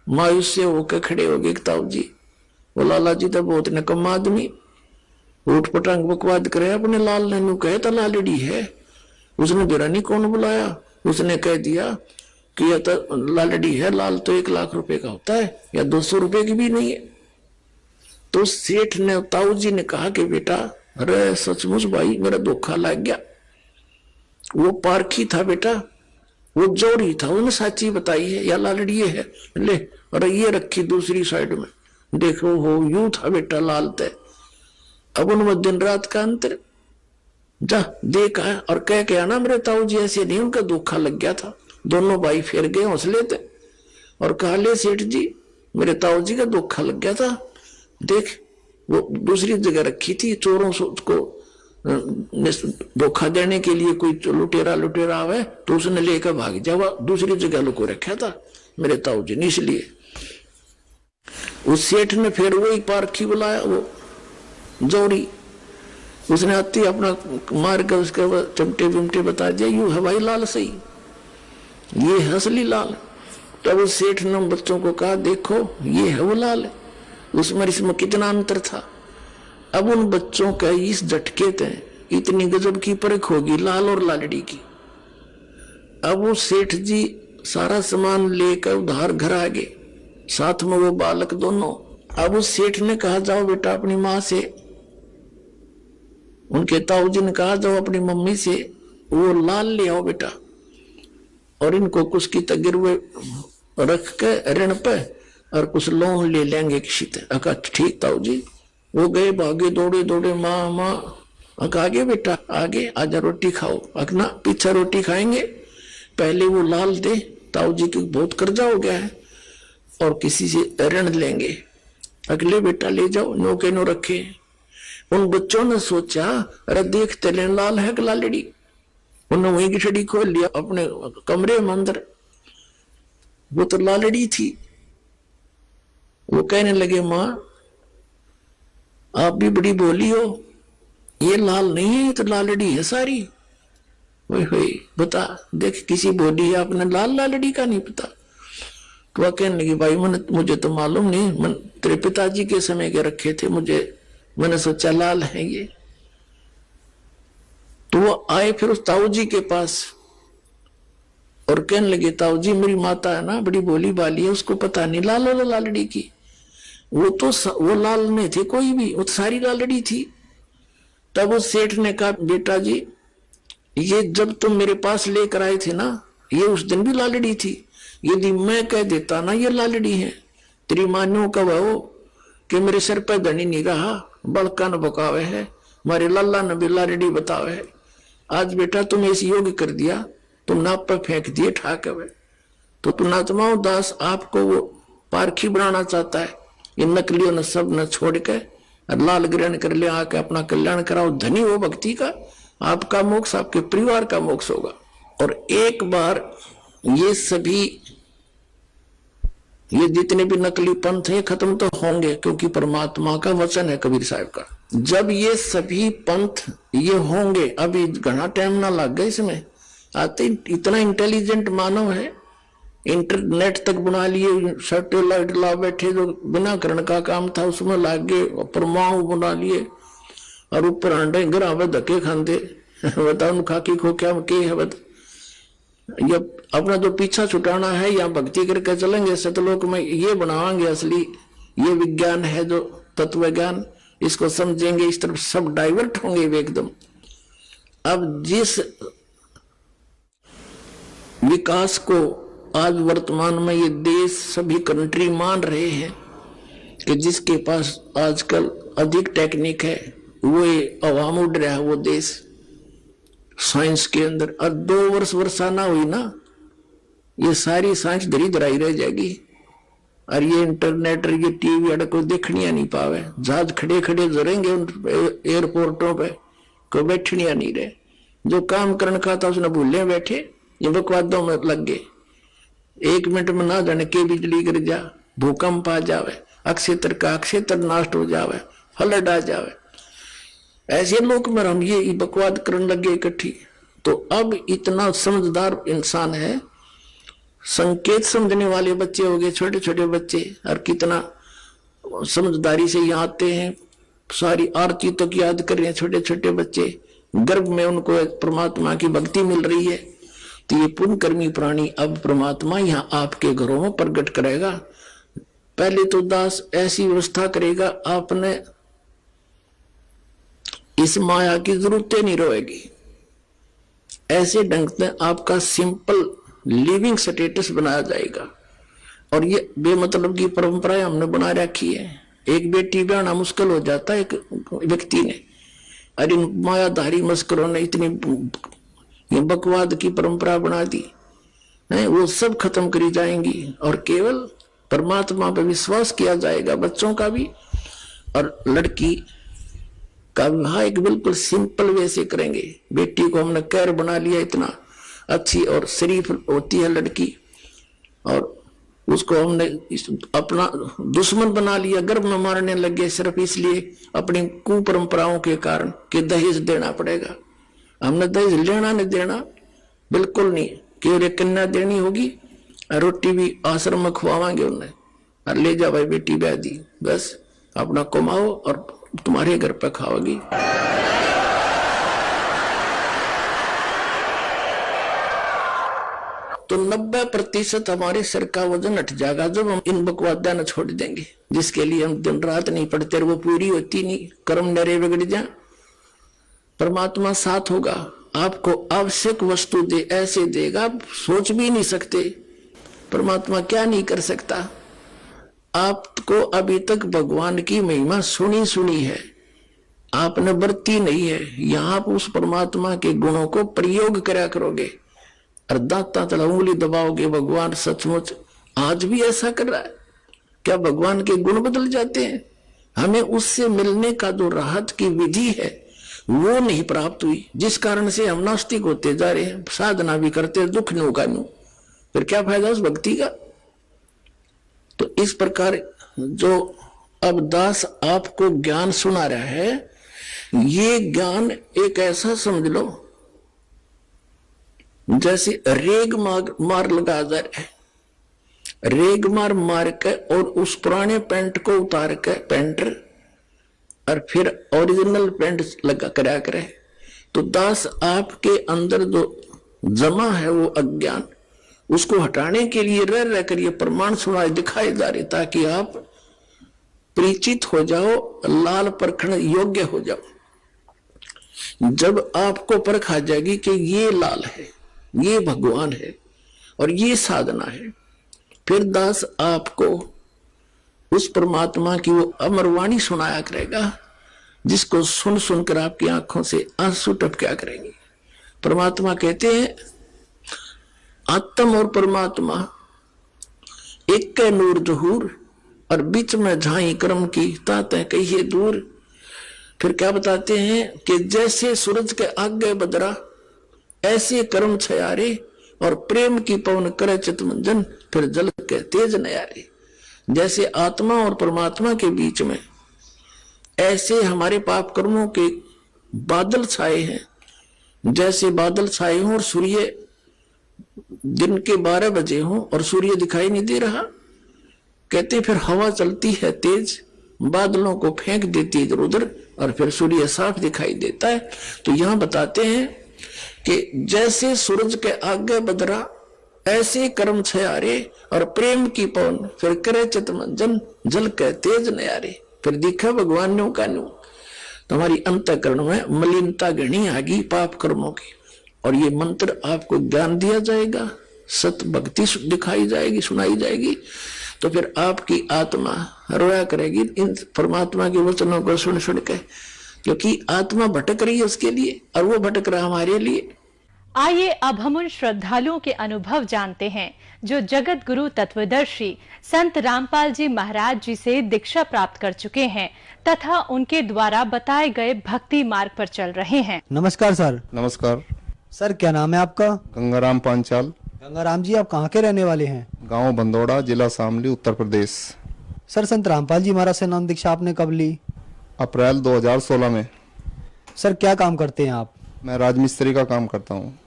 मायूस से होकर खड़े हो गए। ताऊ जी, वो लाला जी तो बहुत निकम आदमी, उठ पटांग बकवाद करे, अपने लाल ने कहे तो लालड़ी है, उसने बेरा नहीं कौन बुलाया, उसने कह दिया कि यह तो लालड़ी है, लाल तो 1 लाख रुपए का होता है या 200 रुपए की भी नहीं है। तो सेठ ने, ताऊ जी ने कहा कि बेटा, अरे सचमुच भाई मेरा धोखा लग गया, वो पारखी था बेटा, वो जोड़ी था, उसने साची बताई है, या लालड़ी है, ले और ये रखी दूसरी साइड में, देखो हो यूं था बेटा लाल तय। अब उनमें दिन रात का अंतर, जा देखा और कह के आना मेरे ताऊ जी ऐसे नहीं, उनका धोखा लग गया था। दोनों भाई फिर गए हौसले थे और कहा, ले सेठ जी मेरे ताऊ जी का धोखा लग गया था, देख वो दूसरी जगह रखी थी, चोरों को धोखा देने के लिए कोई लुटेरा आवे तो उसने लेकर भाग जावा, दूसरी जगह लुको रखा था मेरे ताऊ जी ने। इसलिए उस सेठ ने फिर वही पारखी बुलाया, वो जौरी, उसने आती अपना मार कर उसके चमटे बिमटे बता दिया, यू हवाई लाल सही, ये है असली लाल। तब उस सेठ ने बच्चों को कहा, देखो ये है वो लाल, उसमें इसमें कितना अंतर था। अब उन बच्चों का इस झटके थे इतनी गजब की परख होगी लाल और लालड़ी की। अब वो सेठ जी सारा सामान लेकर उधार घर आ गए, साथ में वो बालक दोनों। अब उस सेठ ने कहा, जाओ बेटा अपनी माँ से, उनके ताऊ जी ने कहा, जाओ अपनी मम्मी से वो लाल ले आओ बेटा, और इनको कुछ की गिरवे रख के ऋण पे और कुछ लोन ले लेंगे किसी तरह। अका ठीक ताऊ जी। वो गए भागे दौड़े दौड़े, माँ माँ, आगे बेटा आगे आजा रोटी खाओ। अकना पीछे रोटी खाएंगे, पहले वो लाल दे, ताऊ जी की बहुत कर्जा हो गया है और किसी से ऋण लेंगे, अगले बेटा ले जाओ, नो के नो रखे। उन बच्चों ने सोचा, अरे देखते ले लाल है कि लालड़ी। उन्होंने वही की छड़ी खोल लिया अपने कमरे में अंदर, वो तो लालड़ी थी। वो कहने लगे, माँ आप भी बड़ी बोली हो, ये लाल नहीं है, ये तो लालड़ी है सारी। वही बता देख, किसी बोली है आपने लाल लालड़ी का नहीं पता। तो वह कहने लगी, भाई मुझे तो मालूम नहीं, तेरे पिताजी के समय के रखे थे, मैंने सोचा लाल है ये। तो वो आए फिर उस ताऊ जी के पास और कहने लगे, ताऊ जी मेरी माता है ना बड़ी भोली भाली है, उसको पता नहीं लाल वाला लालड़ी की, वो लाल नहीं थे कोई भी, वो तो सारी लालड़ी थी। तब उस सेठ ने कहा, बेटा जी ये जब तुम मेरे पास लेकर आए थे ना, ये उस दिन भी लालड़ी थी, यदि मैं कह देता ना ये लालड़ी है, तेरी मान्यों का वो कि मेरे सिर पर धनी नहीं रहा, बड़का न बकावे है, मारे लाला ने भी लालड़ी बतावे है। आज बेटा तुम ऐसी योग कर दिया, तुम नाप पर फेंक दिए ठाकवे, तो पुणात्माओं दास आपको वो पारखी बनाना चाहता है। इन नकलियों ने सब न छोड़ के लाल ग्रहण कर लिया, आके अपना कल्याण कराओ, धनी हो भक्ति का, आपका मोक्ष आपके परिवार का मोक्ष होगा। और एक बार ये सभी, ये जितने भी नकली पंथ है खत्म तो होंगे, क्योंकि परमात्मा का वचन है कबीर साहब का। जब ये सभी पंथ ये होंगे, अभी घना टाइम ना लग गया इसमें, आते इतना इंटेलिजेंट मानव है, इंटरनेट तक बना लिए, सैटेलाइट ला बैठे, जो बिना करण का काम था उसमें लाग गए, परमाणु बना लिए और ऊपर अंडे गिरा धक्के खाते। बताओ उन खाकी को क्या के है बता, ये अपना जो पीछा छुटाना है या भक्ति करके चलेंगे सतलोक में, ये बनावांगे असली, ये विज्ञान है जो तत्व ज्ञान, इसको समझेंगे, इस तरफ सब डाइवर्ट होंगे एकदम। अब जिस विकास को आज वर्तमान में ये देश सभी कंट्री मान रहे हैं कि जिसके पास आजकल अधिक टेक्निक है वो अवाम उड़ रहा है, वो देश साइंस के अंदर। और 2 वर्ष वर्षा ना हुई ना, ये सारी साइंस धरी धराई रह जाएगी। और ये इंटरनेट और ये टीवी अड़ को देखनिया नहीं पावे, जहाज खड़े खड़े जरेंगे एयरपोर्टों पे, कोई बैठनिया नहीं रहे। जो काम करने का था उसने भूले बैठे, ये बकवादों में लग गए। 1 मिनट में ना जाने के बिजली गिर जा, भूकंप आ जावे, अक्षेत्र का अक्षेत्र नष्ट हो जावे, फ्लड आ जावे। ऐसे लोग में हम ये बकवाद करने लगे इकट्ठी। तो अब इतना समझदार इंसान है, संकेत समझने वाले बच्चे हो गए, छोटे छोटे बच्चे, और कितना समझदारी से यहाँ आते हैं, सारी आरती तक याद कर रहे हैं छोटे छोटे बच्चे, गर्भ में उनको परमात्मा की भक्ति मिल रही है। तो ये पुण्यकर्मी प्राणी अब परमात्मा यहाँ आपके घरों में प्रकट करेगा। पहले तो दास ऐसी व्यवस्था करेगा, आपने इस माया की जरूरतें नहीं रहेगी। ऐसे ढंग से आपका सिंपल लिविंग स्टेटस बनाया जाएगा। और ये बेमतलब की परंपराएं हमने बना रखी है। एक बेटी ब्याहना मुश्किल हो जाता है एक व्यक्ति ने, अरे मायाधारी मस्करों ने इतनी ये बकवाद की परंपरा बना दी है, वो सब खत्म करी जाएंगी और केवल परमात्मा पर विश्वास किया जाएगा, बच्चों का भी और लड़की का विवाह एक बिल्कुल सिंपल वे से करेंगे। बेटी को हमने कैर बना लिया, इतना अच्छी और शरीफ होती है लड़की, और उसको हमने अपना दुश्मन बना लिया, गर्भ में मारने लगे सिर्फ इसलिए अपनी कुपरंपराओं के कारण कि दहेज देना पड़ेगा। हमने दहेज लेना नहीं देना, बिल्कुल नहीं, केवल एक कन्या देनी होगी, रोटी भी आश्रम में खुआवांगे उन्हें, और ले जा भाई बेटी ब्याह दी, बस अपना कमाओ और तुम्हारे घर पे खाओगी। तो 90% हमारे सिर का वजन हट जाएगा जब हम इन बकवादा न छोड़ देंगे, जिसके लिए हम दिन रात नहीं पढ़ते, वो पूरी होती नहीं, कर्म नरे बिगड़ जाए। परमात्मा साथ होगा, आपको आवश्यक वस्तु दे, ऐसे देगा आप सोच भी नहीं सकते। परमात्मा क्या नहीं कर सकता। आपको अभी तक भगवान की महिमा सुनी है, आपने बरती नहीं है। यहां आप उस परमात्मा के गुणों को प्रयोग करा करोगे और दांता तला उंगली दबाओगे, भगवान सचमुच आज भी ऐसा कर रहा है। क्या भगवान के गुण बदल जाते हैं? हमें उससे मिलने का जो राहत की विधि है वो नहीं प्राप्त हुई, जिस कारण से हम नास्तिक होते जा रहे हैं, साधना भी करते हैं, दुख नो का नो, फिर क्या फायदा उस भक्ति का। तो इस प्रकार जो अब दास आपको ज्ञान सुना रहा है, ये ज्ञान एक ऐसा समझ लो जैसे रेग मार लगा जा रहा है, रेग मार के और उस पुराने पेंट को उतार के पेंटर और फिर ओरिजिनल पेंट लगा करा करे। तो दास आपके अंदर जो जमा है वो अज्ञान, उसको हटाने के लिए रह कर ये प्रमाण सुनाए दिखाए जा रहे, ताकि आप परिचित हो जाओ, लाल परखण योग्य हो जाओ। जब आपको परख आ जाएगी कि ये लाल है, ये भगवान है और ये साधना है, फिर दास आपको उस परमात्मा की वो अमरवाणी सुनाया करेगा, जिसको सुन सुनकर आपकी आंखों से आंसू टपका करेंगे। परमात्मा कहते हैं आत्म और परमात्मा एक के नूर जहूर, और बीच में झाई कर्म की ताते कहिए दूर। फिर क्या बताते हैं कि जैसे सूरज के आगे बदरा, ऐसे कर्म छयारे, और प्रेम की पवन करे चितमंजन, फिर जल के तेज नयारे। जैसे आत्मा और परमात्मा के बीच में ऐसे हमारे पाप कर्मों के बादल छाए हैं, जैसे बादल छाए हों और सूर्य दिन के 12 बजे हों और सूर्य दिखाई नहीं दे रहा। कहते फिर हवा चलती है तेज, बादलों को फेंक देती है इधर उधर, और फिर सूर्य साफ दिखाई देता है। तो यहां बताते हैं कि जैसे सूरज के आगे बदरा, ऐसे कर्म छयारे, और प्रेम की पवन फिर करे चितमंजन, जल के तेज नयारे। फिर दिखा भगवान न्यू का न्यू। तुम्हारी अंतःकरण में मलिनता घनी आ गई पाप कर्मों की, और ये मंत्र आपको ज्ञान दिया जाएगा, सत भक्ति दिखाई जाएगी, सुनाई जाएगी। तो फिर आपकी आत्मा रोया करेगी इन परमात्मा के वचनों को सुन सुन के, क्योंकि आत्मा भटक रही है उसके लिए, और वो भटक रहा हमारे लिए। आइए अब हम उन श्रद्धालुओं के अनुभव जानते हैं जो जगत गुरु तत्वदर्शी संत रामपाल जी महाराज जी से दीक्षा प्राप्त कर चुके हैं तथा उनके द्वारा बताए गए भक्ति मार्ग पर चल रहे हैं। नमस्कार सर। नमस्कार सर, क्या नाम है आपका? गंगाराम पांचाल। गंगाराम जी, आप कहाँ के रहने वाले हैं? गांव बंदोड़ा, जिला शामली, उत्तर प्रदेश। सर, संत रामपाल जी महाराज से नाम दीक्षा आपने कब ली? अप्रैल 2016 में। सर, क्या काम करते हैं आप? मैं राजमिस्त्री का काम करता हूँ।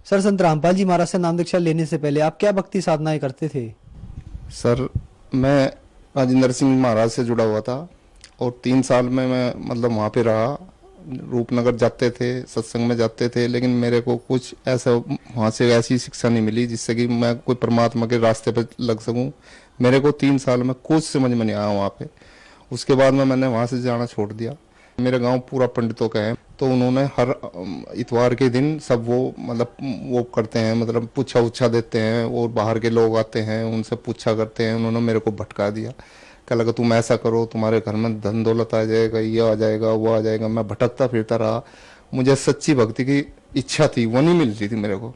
सर, संत रामपाल जी महाराज से नाम दीक्षा लेने से पहले आप क्या भक्ति साधनाएं करते थे? सर, मैं राजेंद्र सिंह महाराज से जुड़ा हुआ था और 3 साल में मैं मतलब वहाँ पे रहा रूपनगर जाते थे, सत्संग में जाते थे, लेकिन मेरे को कुछ ऐसा वहाँ से ऐसी शिक्षा नहीं मिली जिससे कि मैं कोई परमात्मा के रास्ते पर लग सकूं। मेरे को 3 साल में कुछ समझ में नहीं आया वहाँ पे। उसके बाद में मैंने वहाँ से जाना छोड़ दिया। मेरे गांव पूरा पंडितों का है, तो उन्होंने हर इतवार के दिन सब वो करते हैं, मतलब पूछा उछा देते हैं, और बाहर के लोग आते हैं उनसे पूछा करते हैं। उन्होंने मेरे को भटका दिया, कह लगा तुम ऐसा करो, तुम्हारे घर में धन दौलत आ जाएगा, ये आ जाएगा, वो आ जाएगा। मैं भटकता फिरता रहा। मुझे सच्ची भक्ति की इच्छा थी, वो नहीं मिल रही थी मेरे को,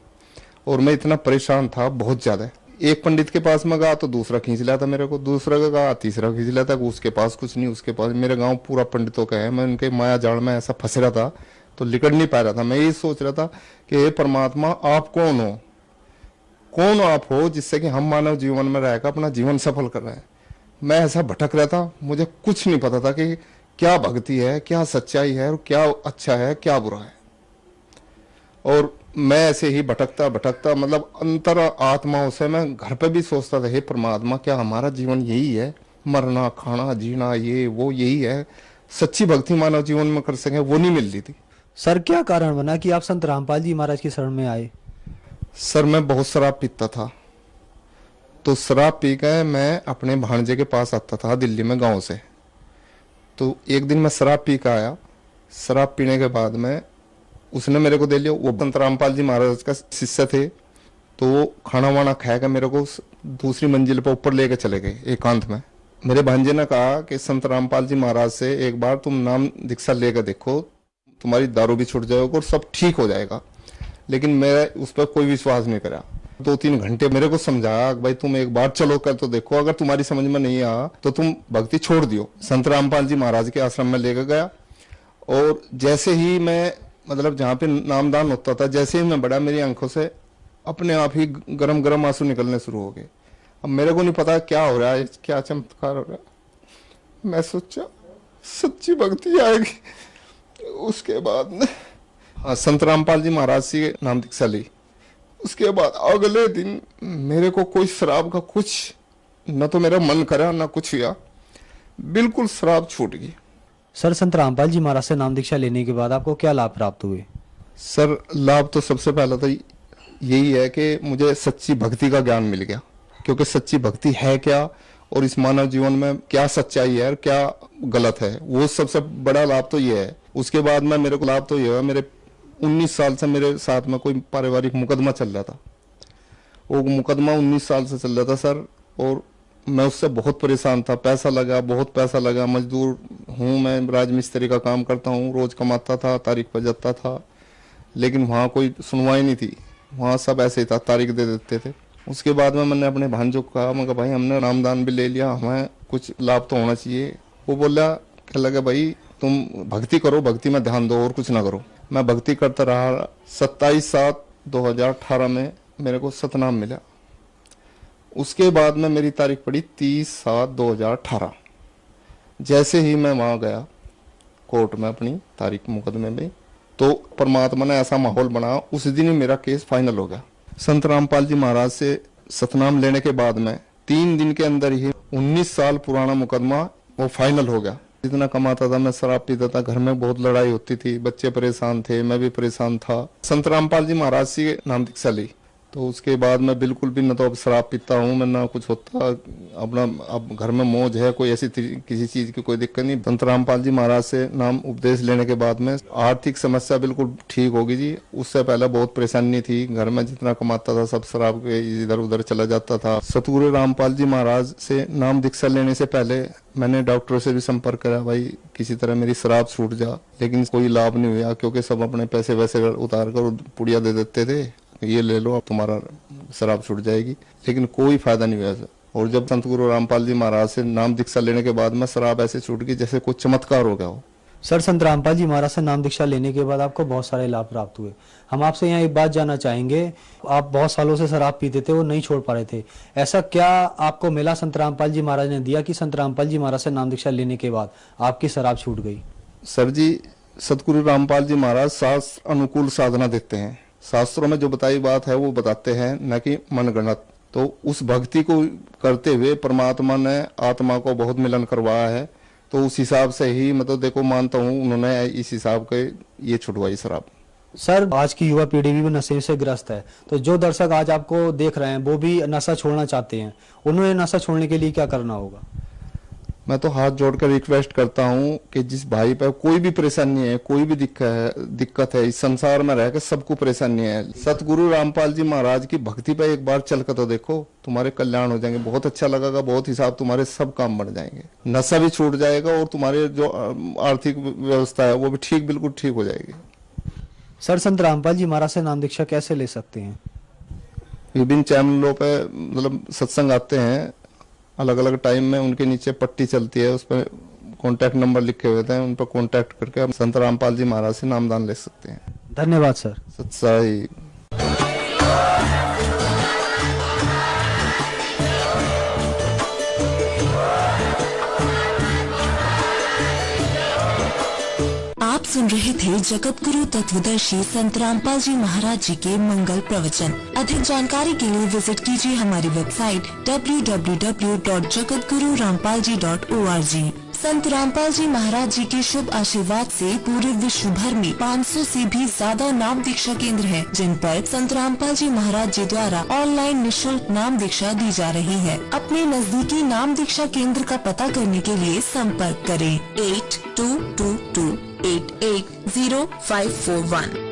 और मैं इतना परेशान था बहुत ज्यादा। एक पंडित के पास में गया तो दूसरा खींच लाता मेरे को, दूसरा का गया तीसरा खींच लाता, उसके पास कुछ नहीं, उसके पास। मेरे गांव पूरा पंडितों का है। मैं उनके माया जाल में ऐसा फंस रहा था, तो लिकड़ नहीं पा रहा था। मैं यही सोच रहा था कि हे परमात्मा, आप कौन हो, कौन आप हो जिससे कि हम मानव जीवन में रहकर अपना जीवन सफल कर रहे हैं। मैं ऐसा भटक रहा था, मुझे कुछ नहीं पता था कि क्या भक्ति है, क्या सच्चाई है, और क्या अच्छा है, क्या बुरा है। और मैं ऐसे ही भटकता भटकता, मतलब अंतर आत्माओं से मैं घर पे भी सोचता था, हे परमात्मा, क्या हमारा जीवन यही है, मरना खाना जीना ये वो यही है, सच्ची भक्ति मानव जीवन में कर सके, वो नहीं मिल रही थी। सर क्या कारण बना कि आप संत रामपाल जी महाराज की शरण में आए? सर मैं बहुत शराब पीता था, तो शराब पी के मैं अपने भांजे के पास आता था दिल्ली में गांव से। तो एक दिन मैं शराब पी के आया। शराब पीने के बाद में उसने मेरे को दे लिया। वो संत रामपाल जी महाराज का शिष्य थे, तो वो खाना वाना खाएगा, मेरे को दूसरी मंजिल पर ऊपर लेके चले गए एकांत में। मेरे भांजे ने कहा कि संत रामपाल जी महाराज से एक बार तुम नाम दीक्षा लेकर देखो, तुम्हारी दारू भी छूट जाएगा और सब ठीक हो जाएगा। लेकिन मैं उस पर कोई विश्वास नहीं करा। 2-3 घंटे मेरे को समझाया, भाई तुम एक बार चलो कर तो देखो, अगर तुम्हारी समझ में नहीं आया तो तुम भक्ति छोड़ दियो। संत रामपाल जी महाराज के आश्रम में लेकर गया, और जैसे ही मैं, मतलब जहाँ पे नामदान होता था, जैसे ही मैं बढ़ा, मेरी आंखों से अपने आप ही गरम गरम आंसू निकलने शुरू हो गए। अब मेरे को नहीं पता क्या हो रहा है, क्या चमत्कार हो रहा है। मैं सोचा सच्ची भक्ति आएगी। उसके बाद में संत रामपाल जी महाराज से नाम दीक्षा ली। उसके बाद अगले दिन मेरे को कोई शराब का कुछ, न तो मेरा मन करा न कुछ हुआ, बिल्कुल शराब छूट गई। सर संत रामपाल जी महाराज से नाम दीक्षा लेने के बाद आपको क्या लाभ प्राप्त हुए? सर लाभ तो सबसे पहला तो यही है कि मुझे सच्ची भक्ति का ज्ञान मिल गया, क्योंकि सच्ची भक्ति है क्या, और इस मानव जीवन में क्या सच्चाई है और क्या गलत है, वो सबसे बड़ा लाभ तो ये है। उसके बाद में मेरे को लाभ तो ये है, मेरे 19 साल से मेरे साथ में कोई पारिवारिक मुकदमा चल रहा था। वो मुकदमा 19 साल से चल रहा था सर, और मैं उससे बहुत परेशान था। पैसा लगा, बहुत पैसा लगा। मजदूर हूँ मैं, राजमिस्त्री का काम करता हूँ, रोज कमाता था, तारीख पर जाता था, लेकिन वहाँ कोई सुनवाई नहीं थी। वहाँ सब ऐसे ही था, तारीख दे देते थे। उसके बाद में मैंने अपने भांजों को कहा, मैं कहा भाई हमने नामदान भी ले लिया, हमें कुछ लाभ तो होना चाहिए। वो बोला, कह लगा भाई तुम भक्ति करो, भक्ति में ध्यान दो और कुछ ना करो। मैं भक्ति करता रहा। 27/7/2018 में मेरे को सतनाम मिला। उसके बाद में मेरी तारीख पड़ी 30/7/2018। जैसे ही मैं वहां गया कोर्ट में अपनी तारीख मुकदमे में, तो परमात्मा ने ऐसा माहौल बना, उस दिन ही मेरा केस फाइनल हो गया। संत रामपाल जी महाराज से सतनाम लेने के बाद में 3 दिन के अंदर ही 19 साल पुराना मुकदमा वो फाइनल हो गया। जितना कमाता था मैं शराब पीता था, घर में बहुत लड़ाई होती थी, बच्चे परेशान थे, मैं भी परेशान था। संत रामपाल जी महाराज से नाम दीक्षा ली, तो उसके बाद मैं बिल्कुल भी न तो अब शराब पीता हूँ, मैं ना कुछ होता, अपना अब घर में मौज है, कोई ऐसी किसी चीज की कोई दिक्कत नहीं। संत रामपाल जी महाराज से नाम उपदेश लेने के बाद में आर्थिक समस्या बिल्कुल ठीक होगी जी। उससे पहले बहुत परेशानी थी, घर में जितना कमाता था सब शराब के इधर उधर चला जाता था। सतगुरु रामपाल जी महाराज से नाम दीक्षा लेने से पहले मैंने डॉक्टरों से भी संपर्क करा, भाई किसी तरह मेरी शराब छूट जा, लेकिन कोई लाभ नहीं हुआ, क्योंकि सब अपने पैसे वैसे उतार कर पुड़िया दे देते थे, ये ले लो अब तुम्हारा शराब छूट जाएगी, लेकिन कोई फायदा नहीं हुआ। और जब संत गुरु रामपाल जी महाराज से नाम दीक्षा लेने के बाद में शराब ऐसे छूट गई जैसे कुछ चमत्कार हो गया हो। सर संत रामपाल जी महाराज से नाम दीक्षा लेने के बाद आपको बहुत सारे लाभ प्राप्त हुए। हम आपसे यहाँ एक बात जानना चाहेंगे, आप बहुत सालों से शराब पीते थे और नहीं छोड़ पा रहे थे, ऐसा क्या आपको मिला संत रामपाल जी महाराज ने दिया कि संत रामपाल जी महाराज से नाम दीक्षा लेने के बाद आपकी शराब छूट गई? सर जी, सतगुरु रामपाल जी महाराज शास्त्र अनुकूल साधना देते हैं। शास्त्रों में जो बताई बात है वो बताते हैं, न कि मनगणत। तो उस भक्ति को करते हुए परमात्मा ने आत्मा को बहुत मिलन करवाया है, तो उस हिसाब से ही मतलब देखो मानता हूँ उन्होंने इस हिसाब के ये छुटवाई शराब। सर आज की युवा पीढ़ी भी नशे से ग्रस्त है, तो जो दर्शक आज आपको देख रहे हैं वो भी नशा छोड़ना चाहते हैं, उन्होंने नशा छोड़ने के लिए क्या करना होगा? मैं तो हाथ जोड़कर रिक्वेस्ट करता हूँ कि जिस भाई पर कोई भी परेशानी है, कोई भी दिक्कत है, इस संसार में रहकर सबको परेशानी है, सतगुरु रामपाल जी महाराज की भक्ति पे एक बार चल कर तो देखो, तुम्हारे कल्याण हो जाएंगे, बहुत अच्छा लगेगा, बहुत हिसाब तुम्हारे सब काम बढ़ जाएंगे, नशा भी छूट जाएगा और तुम्हारे जो आर्थिक व्यवस्था है वो भी ठीक बिल्कुल ठीक हो जाएगी। सर संत रामपाल जी महाराज से नाम दीक्षा कैसे ले सकते हैं? विभिन्न चैनलों पे मतलब सत्संग आते हैं, अलग अलग टाइम में उनके नीचे पट्टी चलती है, उस पर कॉन्टैक्ट नंबर लिखे हुए हैं, उन पर कॉन्टैक्ट करके आप संत रामपाल जी महाराज से नामदान ले सकते हैं। धन्यवाद सर। सत्साई। आप सुन रहे थे जगत गुरु तत्वदर्शी संत रामपाल जी महाराज जी के मंगल प्रवचन। अधिक जानकारी के लिए विजिट कीजिए हमारी वेबसाइट www.jagatgururampalji.org। संत रामपाल जी महाराज जी के शुभ आशीर्वाद से पूरे विश्व भर में 500 से भी ज्यादा नाम दीक्षा केंद्र हैं, जिन पर संत रामपाल जी महाराज जी द्वारा ऑनलाइन निःशुल्क नाम दीक्षा दी जा रही है। अपने नजदीकी नाम दीक्षा केंद्र का पता करने के लिए संपर्क करें 8222880541।